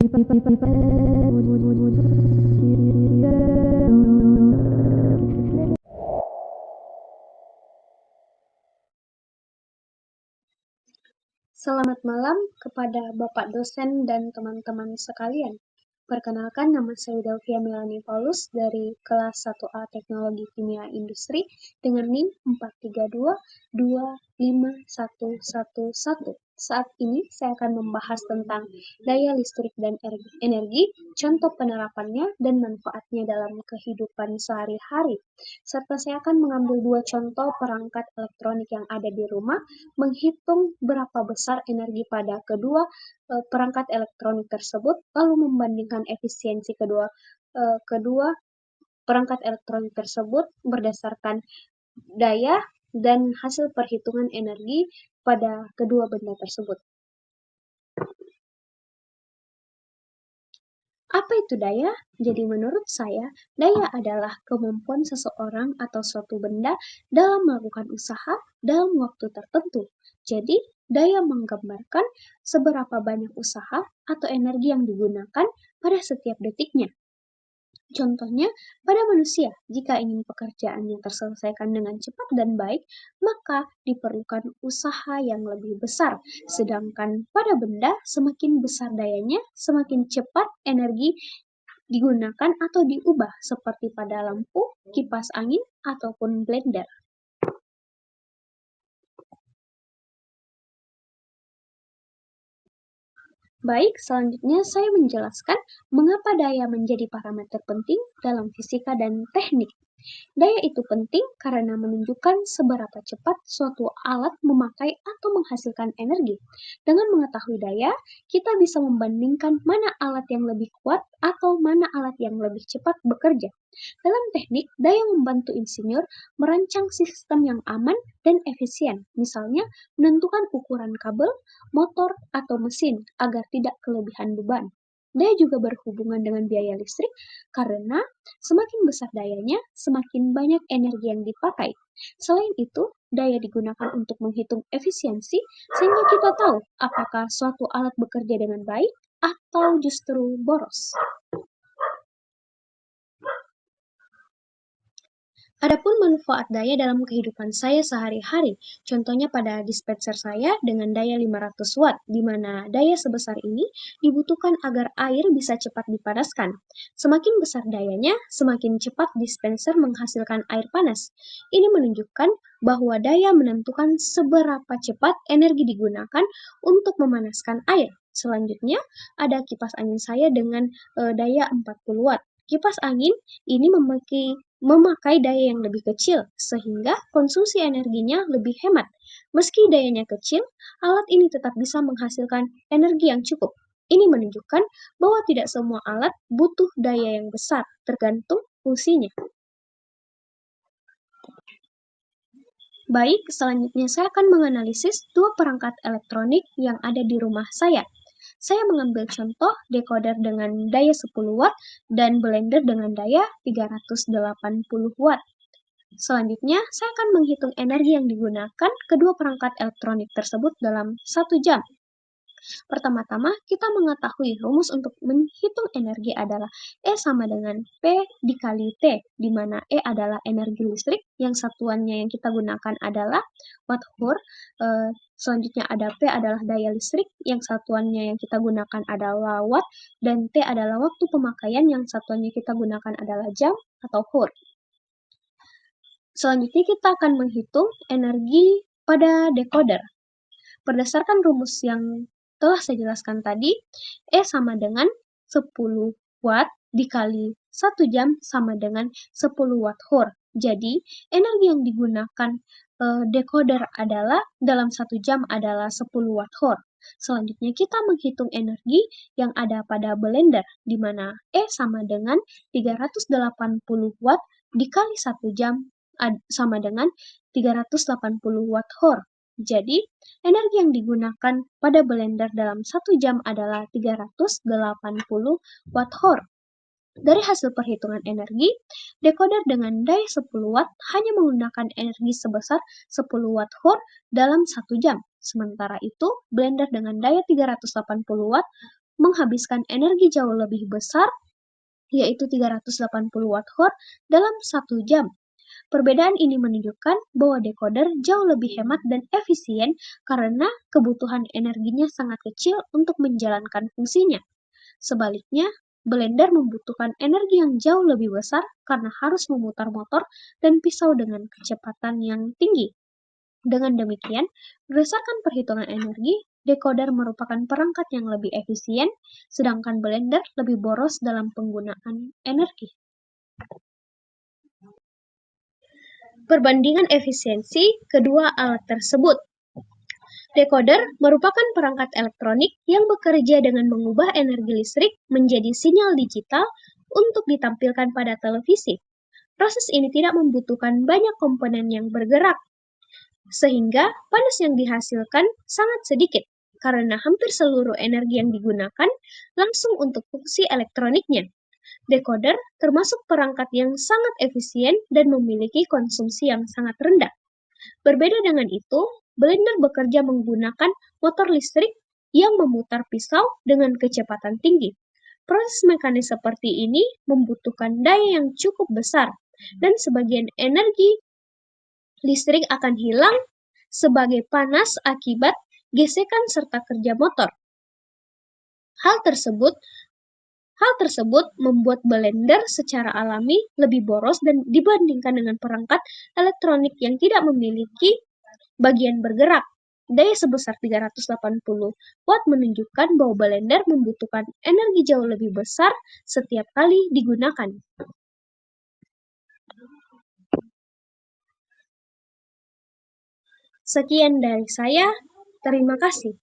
Selamat malam kepada Bapak dosen dan teman-teman sekalian. Perkenalkan, nama saya Delvia Melanie Paulus dari kelas 1A Teknologi Kimia Industri dengan NIM 432251111. Saat ini saya akan membahas tentang daya listrik dan energi, contoh penerapannya dan manfaatnya dalam kehidupan sehari-hari. Serta saya akan mengambil 2 contoh perangkat elektronik yang ada di rumah, menghitung berapa besar energi pada kedua perangkat elektronik tersebut, lalu membandingkan efisiensi kedua perangkat elektronik tersebut berdasarkan daya dan hasil perhitungan energi pada kedua benda tersebut. Apa itu daya? Jadi menurut saya, daya adalah kemampuan seseorang atau suatu benda dalam melakukan usaha dalam waktu tertentu. Jadi, daya menggambarkan seberapa banyak usaha atau energi yang digunakan pada setiap detiknya. Contohnya, pada manusia, jika ingin pekerjaannya terselesaikan dengan cepat dan baik, maka diperlukan usaha yang lebih besar. Sedangkan pada benda, semakin besar dayanya, semakin cepat energi digunakan atau diubah, seperti pada lampu, kipas angin, ataupun blender. Baik, selanjutnya saya menjelaskan mengapa daya menjadi parameter penting dalam fisika dan teknik. Daya itu penting karena menunjukkan seberapa cepat suatu alat memakai atau menghasilkan energi. Dengan mengetahui daya, kita bisa membandingkan mana alat yang lebih kuat atau mana alat yang lebih cepat bekerja. Dalam teknik, daya membantu insinyur merancang sistem yang aman dan efisien, misalnya menentukan ukuran kabel, motor, atau mesin agar tidak kelebihan beban. Daya juga berhubungan dengan biaya listrik karena semakin besar dayanya, semakin banyak energi yang dipakai. Selain itu, daya digunakan untuk menghitung efisiensi sehingga kita tahu apakah suatu alat bekerja dengan baik atau justru boros. Adapun manfaat daya dalam kehidupan saya sehari-hari, contohnya pada dispenser saya dengan daya 500 watt, di mana daya sebesar ini dibutuhkan agar air bisa cepat dipanaskan. Semakin besar dayanya, semakin cepat dispenser menghasilkan air panas. Ini menunjukkan bahwa daya menentukan seberapa cepat energi digunakan untuk memanaskan air. Selanjutnya, ada kipas angin saya dengan daya 40 watt. Kipas angin ini memakai daya yang lebih kecil, sehingga konsumsi energinya lebih hemat. Meski dayanya kecil, alat ini tetap bisa menghasilkan energi yang cukup. Ini menunjukkan bahwa tidak semua alat butuh daya yang besar, tergantung fungsinya. Baik, selanjutnya saya akan menganalisis 2 perangkat elektronik yang ada di rumah saya. Saya mengambil contoh decoder dengan daya 10 watt dan blender dengan daya 380 watt. Selanjutnya, saya akan menghitung energi yang digunakan kedua perangkat elektronik tersebut dalam 1 jam. Pertama-tama, kita mengetahui rumus untuk menghitung energi adalah E sama dengan P dikali T, di mana E adalah energi listrik, yang satuannya yang kita gunakan adalah watt-hour. Selanjutnya ada P adalah daya listrik, yang satuannya yang kita gunakan adalah watt, dan T adalah waktu pemakaian, yang satuannya kita gunakan adalah jam atau hour. Selanjutnya kita akan menghitung energi pada decoder. Berdasarkan rumus yang telah saya jelaskan tadi, E sama dengan 10 watt dikali 1 jam sama dengan 10 watt hour. Jadi, energi yang digunakan decoder adalah dalam 1 jam adalah 10 watt hour. Selanjutnya kita menghitung energi yang ada pada blender, di mana E sama dengan 380 watt dikali 1 jam sama dengan 380 watt hour. Jadi, energi yang digunakan pada blender dalam 1 jam adalah 380 watt hour. Dari hasil perhitungan energi, decoder dengan daya 10 watt hanya menggunakan energi sebesar 10 watt hour dalam 1 jam. Sementara itu, blender dengan daya 380 watt menghabiskan energi jauh lebih besar, yaitu 380 Wh dalam 1 jam. Perbedaan ini menunjukkan bahwa decoder jauh lebih hemat dan efisien karena kebutuhan energinya sangat kecil untuk menjalankan fungsinya. Sebaliknya, blender membutuhkan energi yang jauh lebih besar karena harus memutar motor dan pisau dengan kecepatan yang tinggi. Dengan demikian, berdasarkan perhitungan energi, decoder merupakan perangkat yang lebih efisien, sedangkan blender lebih boros dalam penggunaan energi. Perbandingan efisiensi kedua alat tersebut. Decoder merupakan perangkat elektronik yang bekerja dengan mengubah energi listrik menjadi sinyal digital untuk ditampilkan pada televisi. Proses ini tidak membutuhkan banyak komponen yang bergerak, sehingga panas yang dihasilkan sangat sedikit karena hampir seluruh energi yang digunakan langsung untuk fungsi elektroniknya. Decoder termasuk perangkat yang sangat efisien dan memiliki konsumsi yang sangat rendah. Berbeda dengan itu, blender bekerja menggunakan motor listrik yang memutar pisau dengan kecepatan tinggi. Proses mekanis seperti ini membutuhkan daya yang cukup besar, dan sebagian energi listrik akan hilang sebagai panas akibat gesekan serta kerja motor. Hal tersebut membuat blender secara alami lebih boros dan dibandingkan dengan perangkat elektronik yang tidak memiliki bagian bergerak. Daya sebesar 380 watt menunjukkan bahwa blender membutuhkan energi jauh lebih besar setiap kali digunakan. Sekian dari saya, terima kasih.